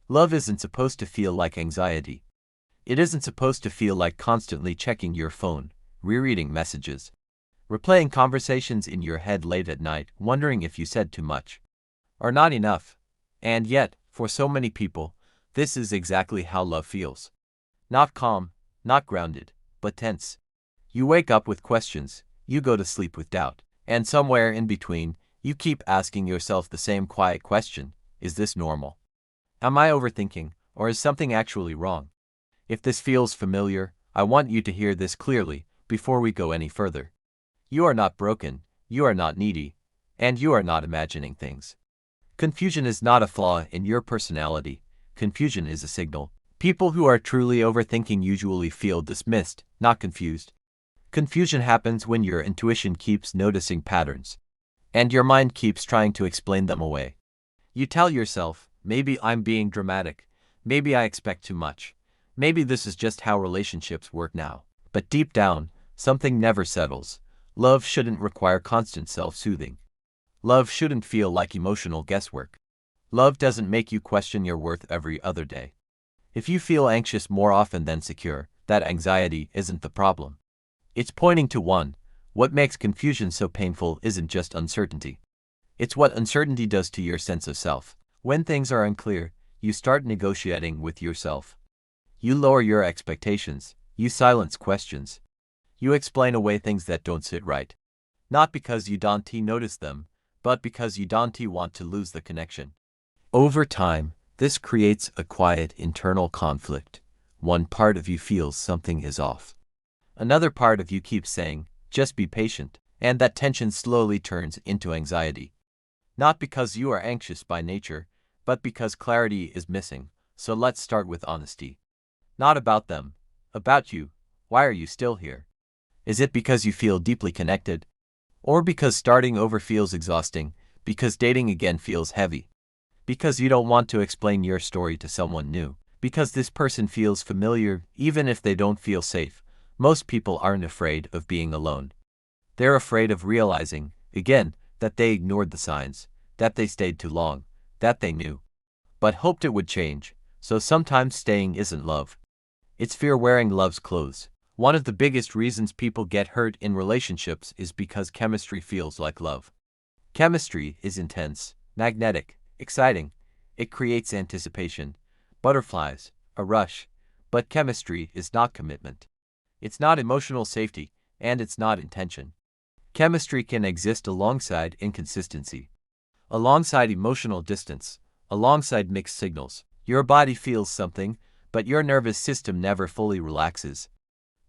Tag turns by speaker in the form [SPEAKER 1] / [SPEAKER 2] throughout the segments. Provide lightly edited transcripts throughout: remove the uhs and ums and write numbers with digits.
[SPEAKER 1] Love isn't supposed to feel like anxiety. It isn't supposed to feel like constantly checking your phone, rereading messages, replaying conversations in your head late at night, wondering if you said too much or not enough. And yet, for so many people, this is exactly how love feels. Not calm, not grounded, but tense. You wake up with questions, you go to sleep with doubt, and somewhere in between, you keep asking yourself the same quiet question: is this normal? Am I overthinking, or is something actually wrong? If this feels familiar, I want you to hear this clearly before we go any further. You are not broken, you are not needy, and you are not imagining things. Confusion is not a flaw in your personality. Confusion is a signal. People who are truly overthinking usually feel dismissed, not confused. Confusion happens when your intuition keeps noticing patterns, and your mind keeps trying to explain them away. You tell yourself, maybe I'm being dramatic, maybe I expect too much, maybe this is just how relationships work now. But deep down, something never settles. Love shouldn't require constant self-soothing. Love shouldn't feel like emotional guesswork. Love doesn't make you question your worth every other day. If you feel anxious more often than secure, that anxiety isn't the problem. It's pointing to one. What makes confusion so painful isn't just uncertainty. It's what uncertainty does to your sense of self. When things are unclear, you start negotiating with yourself. You lower your expectations, you silence questions. You explain away things that don't sit right. Not because you don't notice them, but because you don't want to lose the connection. Over time, this creates a quiet internal conflict. One part of you feels something is off. Another part of you keeps saying, just be patient, and that tension slowly turns into anxiety. Not because you are anxious by nature, but because clarity is missing. So let's start with honesty. Not about them, about you. Why are you still here? Is it because you feel deeply connected? Or because starting over feels exhausting, because dating again feels heavy? Because you don't want to explain your story to someone new? Because this person feels familiar even if they don't feel safe? Most people aren't afraid of being alone. They're afraid of realizing, again, that they ignored the signs, that they stayed too long, that they knew, but hoped it would change. So sometimes staying isn't love. It's fear wearing love's clothes. One of the biggest reasons people get hurt in relationships is because chemistry feels like love. Chemistry is intense, magnetic, exciting. It creates anticipation, butterflies, a rush. But chemistry is not commitment. It's not emotional safety, and it's not intention. Chemistry can exist alongside inconsistency, alongside emotional distance, alongside mixed signals. Your body feels something, but your nervous system never fully relaxes.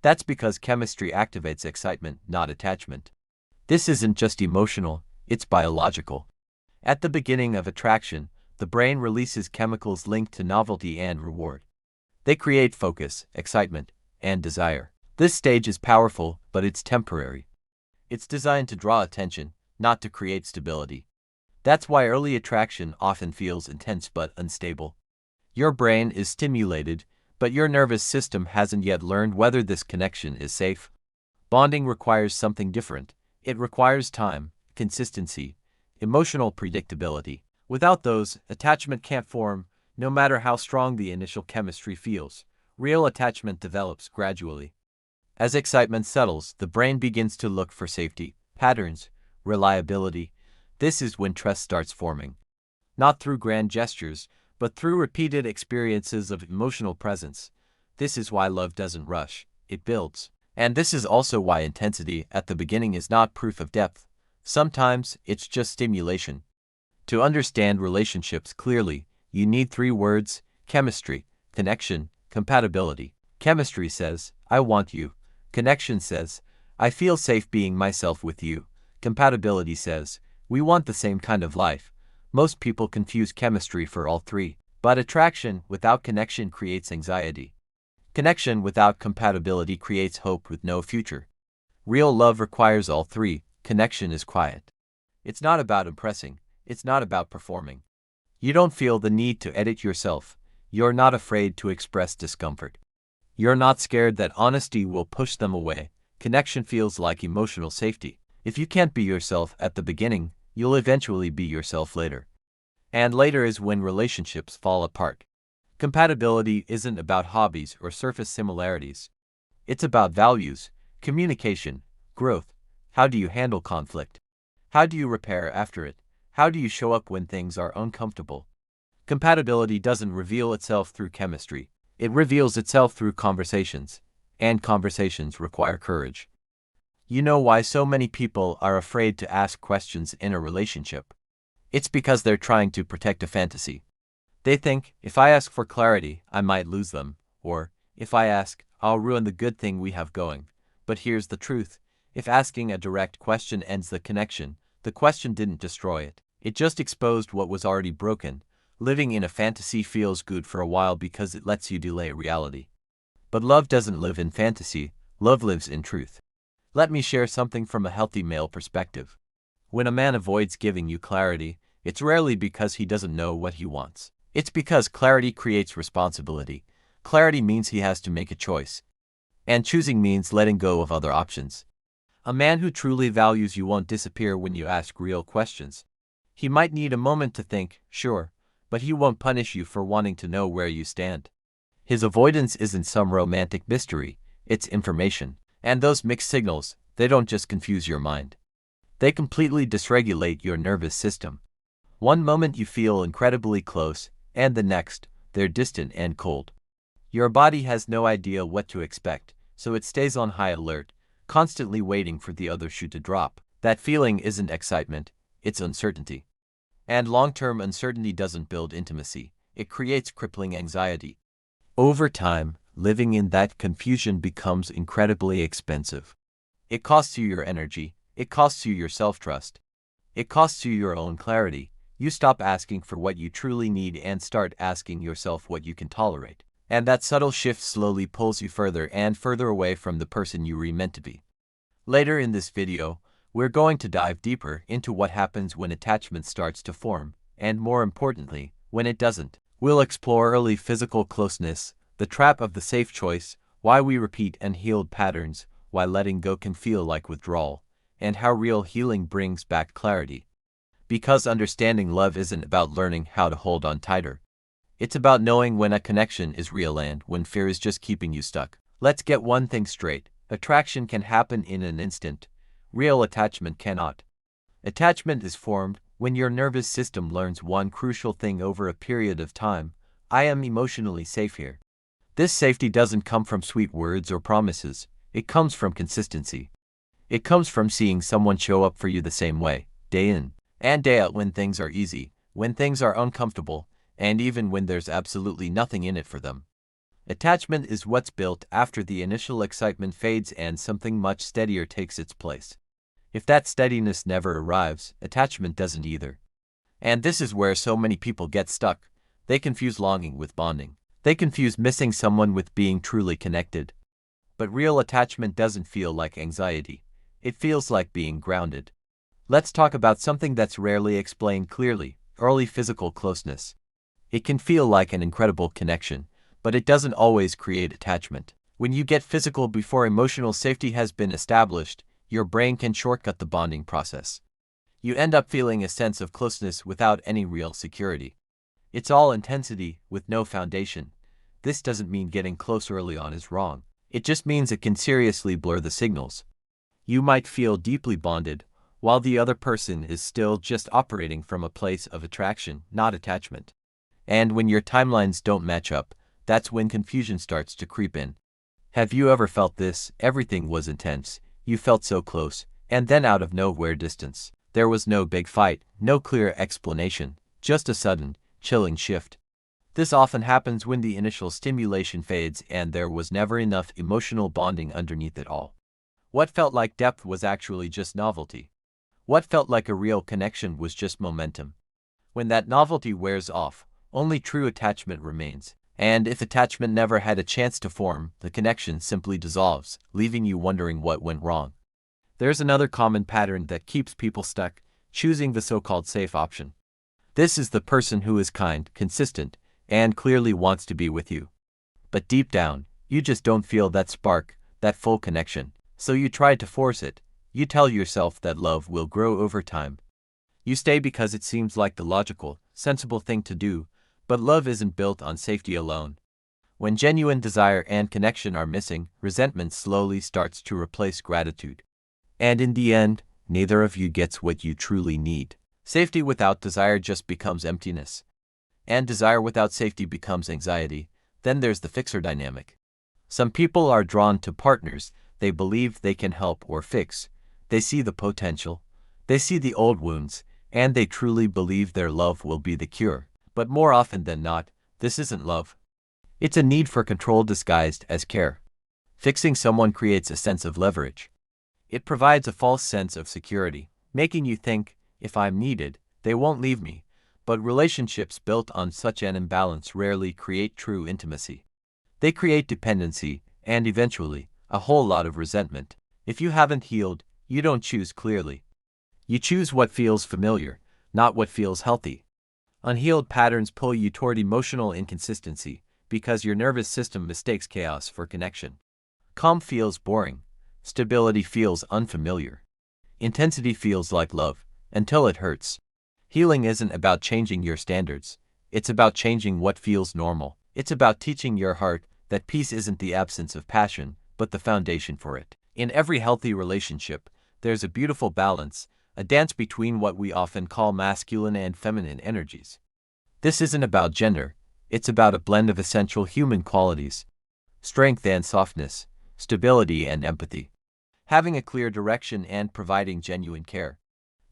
[SPEAKER 1] That's because chemistry activates excitement, not attachment. This isn't just emotional, it's biological. At the beginning of attraction, the brain releases chemicals linked to novelty and reward. They create focus, excitement, and desire. This stage is powerful, but it's temporary. It's designed to draw attention, not to create stability. That's why early attraction often feels intense but unstable. Your brain is stimulated, but your nervous system hasn't yet learned whether this connection is safe. Bonding requires something different. It requires time, consistency, emotional predictability. Without those, attachment can't form, no matter how strong the initial chemistry feels. Real attachment develops gradually. As excitement settles, the brain begins to look for safety, patterns, reliability. This is when trust starts forming. Not through grand gestures, but through repeated experiences of emotional presence. This is why love doesn't rush, it builds. And this is also why intensity at the beginning is not proof of depth. Sometimes, it's just stimulation. To understand relationships clearly, you need 3 words: chemistry, connection, compatibility. Chemistry says, I want you. Connection says, I feel safe being myself with you. Compatibility says, we want the same kind of life. Most people confuse chemistry for all 3, but attraction without connection creates anxiety. Connection without compatibility creates hope with no future. Real love requires all 3. Connection is quiet. It's not about impressing, it's not about performing. You don't feel the need to edit yourself. You're not afraid to express discomfort. You're not scared that honesty will push them away. Connection feels like emotional safety. If you can't be yourself at the beginning, you'll eventually be yourself later. And later is when relationships fall apart. Compatibility isn't about hobbies or surface similarities. It's about values, communication, growth. How do you handle conflict? How do you repair after it? How do you show up when things are uncomfortable? Compatibility doesn't reveal itself through chemistry. It reveals itself through conversations, and conversations require courage. You know why so many people are afraid to ask questions in a relationship? It's because they're trying to protect a fantasy. They think, if I ask for clarity, I might lose them, or, if I ask, I'll ruin the good thing we have going. But here's the truth. If asking a direct question ends the connection, the question didn't destroy it. It just exposed what was already broken. Living in a fantasy feels good for a while because it lets you delay reality. But love doesn't live in fantasy, love lives in truth. Let me share something from a healthy male perspective. When a man avoids giving you clarity, it's rarely because he doesn't know what he wants. It's because clarity creates responsibility. Clarity means he has to make a choice. And choosing means letting go of other options. A man who truly values you won't disappear when you ask real questions. He might need a moment to think, sure, but he won't punish you for wanting to know where you stand. His avoidance isn't some romantic mystery, it's information. And those mixed signals, they don't just confuse your mind. They completely dysregulate your nervous system. One moment you feel incredibly close, and the next, they're distant and cold. Your body has no idea what to expect, so it stays on high alert, constantly waiting for the other shoe to drop. That feeling isn't excitement, it's uncertainty. And long-term uncertainty doesn't build intimacy, it creates crippling anxiety. Over time, living in that confusion becomes incredibly expensive. It costs you your energy, it costs you your self-trust, it costs you your own clarity. You stop asking for what you truly need and start asking yourself what you can tolerate. And that subtle shift slowly pulls you further and further away from the person you were meant to be. Later in this video, we're going to dive deeper into what happens when attachment starts to form, and more importantly, when it doesn't. We'll explore early physical closeness, the trap of the safe choice, why we repeat unhealed patterns, why letting go can feel like withdrawal, and how real healing brings back clarity. Because understanding love isn't about learning how to hold on tighter. It's about knowing when a connection is real and when fear is just keeping you stuck. Let's get one thing straight. Attraction can happen in an instant. Real attachment cannot. Attachment is formed when your nervous system learns one crucial thing over a period of time. I am emotionally safe here. This safety doesn't come from sweet words or promises. It comes from consistency. It comes from seeing someone show up for you the same way, day in and day out, when things are easy, when things are uncomfortable, and even when there's absolutely nothing in it for them. Attachment is what's built after the initial excitement fades and something much steadier takes its place. If that steadiness never arrives, attachment doesn't either. And this is where so many people get stuck. They confuse longing with bonding. They confuse missing someone with being truly connected. But real attachment doesn't feel like anxiety. It feels like being grounded. Let's talk about something that's rarely explained clearly: early physical closeness. It can feel like an incredible connection, but it doesn't always create attachment. When you get physical before emotional safety has been established, your brain can shortcut the bonding process. You end up feeling a sense of closeness without any real security. It's all intensity with no foundation. This doesn't mean getting close early on is wrong. It just means it can seriously blur the signals. You might feel deeply bonded, while the other person is still just operating from a place of attraction, not attachment. And when your timelines don't match up, that's when confusion starts to creep in. Have you ever felt this? Everything was intense, you felt so close, and then out of nowhere distance. There was no big fight, no clear explanation, just a sudden, chilling shift. This often happens when the initial stimulation fades and there was never enough emotional bonding underneath it all. What felt like depth was actually just novelty. What felt like a real connection was just momentum. When that novelty wears off, only true attachment remains. And if attachment never had a chance to form, the connection simply dissolves, leaving you wondering what went wrong. There's another common pattern that keeps people stuck: choosing the so-called safe option. This is the person who is kind, consistent, and clearly wants to be with you. But deep down, you just don't feel that spark, that full connection. So you try to force it. You tell yourself that love will grow over time. You stay because it seems like the logical, sensible thing to do, But love isn't built on safety alone. When genuine desire and connection are missing, resentment slowly starts to replace gratitude. And in the end, neither of you gets what you truly need. Safety without desire just becomes emptiness. And desire without safety becomes anxiety. Then there's the fixer dynamic. Some people are drawn to partners they believe they can help or fix. They see the potential, they see the old wounds, and they truly believe their love will be the cure. But more often than not, this isn't love. It's a need for control disguised as care. Fixing someone creates a sense of leverage. It provides a false sense of security, making you think, if I'm needed, they won't leave me. But relationships built on such an imbalance rarely create true intimacy. They create dependency, and eventually, a whole lot of resentment. If you haven't healed, you don't choose clearly. You choose what feels familiar, not what feels healthy. Unhealed patterns pull you toward emotional inconsistency, because your nervous system mistakes chaos for connection. Calm feels boring. Stability feels unfamiliar. Intensity feels like love, until it hurts. Healing isn't about changing your standards. It's about changing what feels normal. It's about teaching your heart that peace isn't the absence of passion, but the foundation for it. In every healthy relationship, there's a beautiful balance, a dance between what we often call masculine and feminine energies. This isn't about gender, it's about a blend of essential human qualities: strength and softness, stability and empathy, having a clear direction and providing genuine care.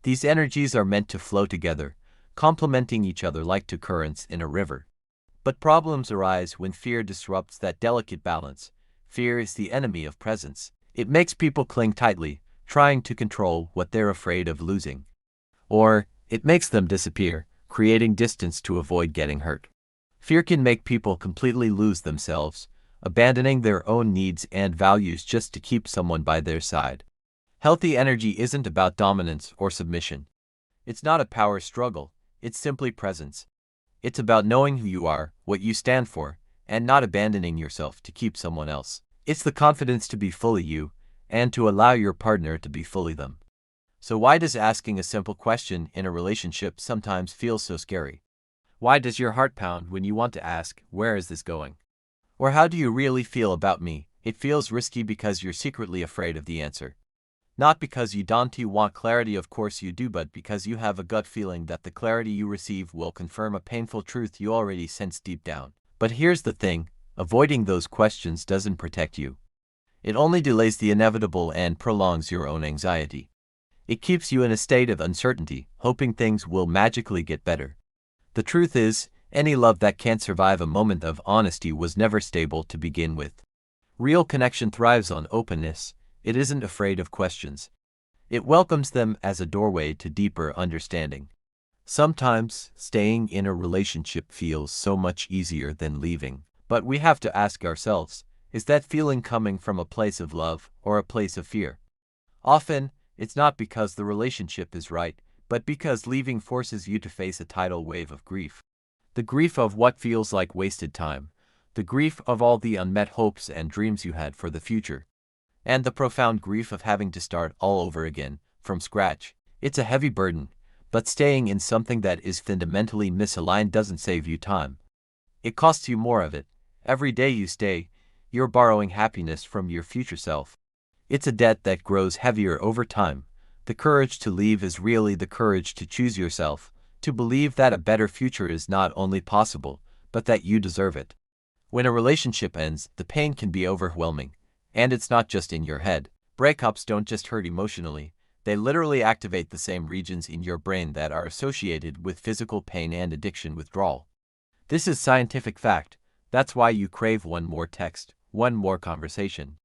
[SPEAKER 1] These energies are meant to flow together, complementing each other like two currents in a river. But problems arise when fear disrupts that delicate balance. Fear is the enemy of presence. It makes people cling tightly, trying to control what they're afraid of losing. Or, it makes them disappear, creating distance to avoid getting hurt. Fear can make people completely lose themselves, abandoning their own needs and values just to keep someone by their side. Healthy energy isn't about dominance or submission. It's not a power struggle, it's simply presence. It's about knowing who you are, what you stand for, and not abandoning yourself to keep someone else. It's the confidence to be fully you, and to allow your partner to be fully them. So why does asking a simple question in a relationship sometimes feel so scary? Why does your heart pound when you want to ask, where is this going? Or how do you really feel about me? It feels risky because you're secretly afraid of the answer. Not because you don't want clarity, of course you do, but because you have a gut feeling that the clarity you receive will confirm a painful truth you already sense deep down. But here's the thing, avoiding those questions doesn't protect you. It only delays the inevitable and prolongs your own anxiety. It keeps you in a state of uncertainty, hoping things will magically get better. The truth is, any love that can't survive a moment of honesty was never stable to begin with. Real connection thrives on openness. It isn't afraid of questions. It welcomes them as a doorway to deeper understanding. Sometimes, staying in a relationship feels so much easier than leaving. But we have to ask ourselves, is that feeling coming from a place of love or a place of fear? Often, it's not because the relationship is right, but because leaving forces you to face a tidal wave of grief. The grief of what feels like wasted time. The grief of all the unmet hopes and dreams you had for the future. And the profound grief of having to start all over again, from scratch. It's a heavy burden, but staying in something that is fundamentally misaligned doesn't save you time. It costs you more of it. Every day you stay, you're borrowing happiness from your future self. It's a debt that grows heavier over time. The courage to leave is really the courage to choose yourself, to believe that a better future is not only possible, but that you deserve it. When a relationship ends, the pain can be overwhelming. And it's not just in your head. Breakups don't just hurt emotionally, they literally activate the same regions in your brain that are associated with physical pain and addiction withdrawal. This is scientific fact. That's why you crave one more text, one more conversation.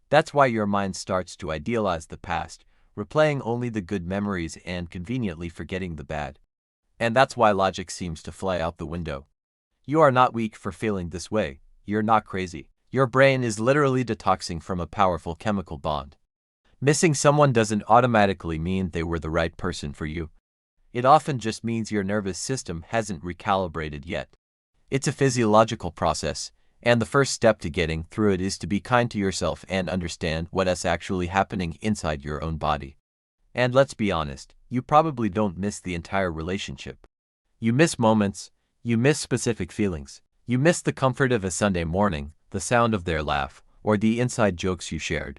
[SPEAKER 1] That's why your mind starts to idealize the past, replaying only the good memories and conveniently forgetting the bad. And that's why logic seems to fly out the window. You are not weak for feeling this way. You're not crazy. Your brain is literally detoxing from a powerful chemical bond. Missing someone doesn't automatically mean they were the right person for you. It often just means your nervous system hasn't recalibrated yet. It's a physiological process, and the first step to getting through it is to be kind to yourself and understand what is actually happening inside your own body. And let's be honest, you probably don't miss the entire relationship. You miss moments, You miss specific feelings. You miss the comfort of a Sunday morning, the sound of their laugh, or the inside jokes you shared.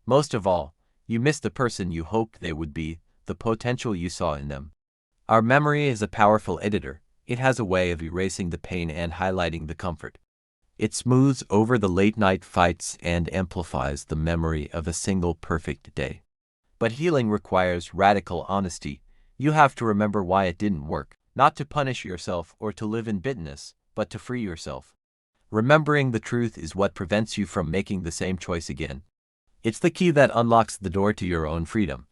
[SPEAKER 1] Most of all, you miss the person you hoped they would be, the potential you saw in them. Our memory is a powerful editor. It has a way of erasing the pain and highlighting the comfort. It smooths over the late-night fights and amplifies the memory of a single perfect day. But healing requires radical honesty. You have to remember why it didn't work, not to punish yourself or to live in bitterness, but to free yourself. Remembering the truth is what prevents you from making the same choice again. It's the key that unlocks the door to your own freedom.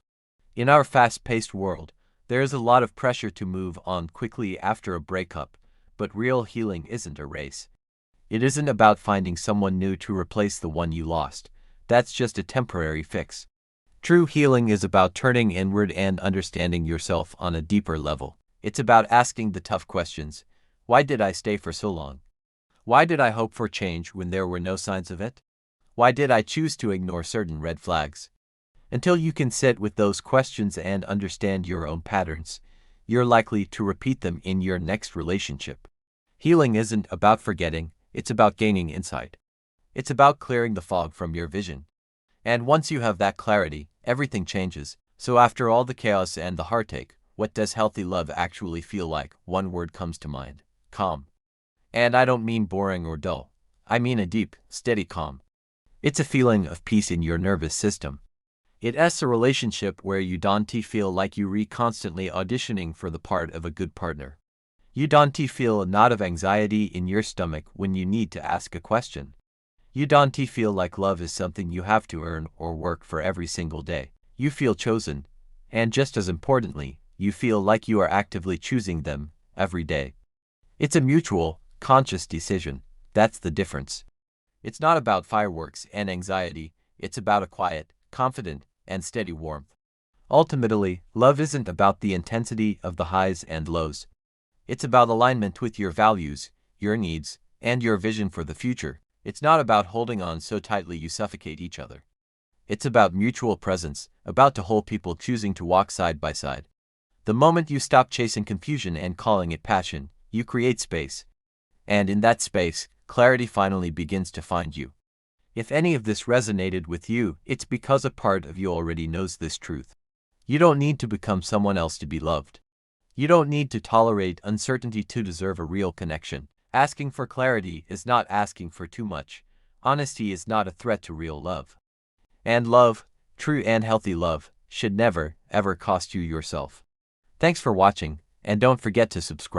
[SPEAKER 1] In our fast-paced world, there is a lot of pressure to move on quickly after a breakup, but real healing isn't a race. It isn't about finding someone new to replace the one you lost. That's just a temporary fix. True healing is about turning inward and understanding yourself on a deeper level. It's about asking the tough questions. Why did I stay for so long? Why did I hope for change when there were no signs of it? Why did I choose to ignore certain red flags? Until you can sit with those questions and understand your own patterns, you're likely to repeat them in your next relationship. Healing isn't about forgetting, it's about gaining insight. It's about clearing the fog from your vision. And once you have that clarity, everything changes. So after all the chaos and the heartache, what does healthy love actually feel like? One word comes to mind: calm. And I don't mean boring or dull. I mean a deep, steady calm. It's a feeling of peace in your nervous system. It's a relationship where you don't feel like you're constantly auditioning for the part of a good partner. You don't feel a knot of anxiety in your stomach when you need to ask a question. You don't feel like love is something you have to earn or work for every single day. You feel chosen, and just as importantly, you feel like you are actively choosing them every day. It's a mutual, conscious decision. That's the difference. It's not about fireworks and anxiety, it's about a quiet, confident, and steady warmth. Ultimately, love isn't about the intensity of the highs and lows. It's about alignment with your values, your needs, and your vision for the future. It's not about holding on so tightly you suffocate each other. It's about mutual presence, about two whole people choosing to walk side by side. The moment you stop chasing confusion and calling it passion, you create space. And in that space, clarity finally begins to find you. If any of this resonated with you, it's because a part of you already knows this truth. You don't need to become someone else to be loved. You don't need to tolerate uncertainty to deserve a real connection. Asking for clarity is not asking for too much. Honesty is not a threat to real love. And love, true and healthy love, should never, ever cost you yourself. Thanks for watching, and don't forget to subscribe.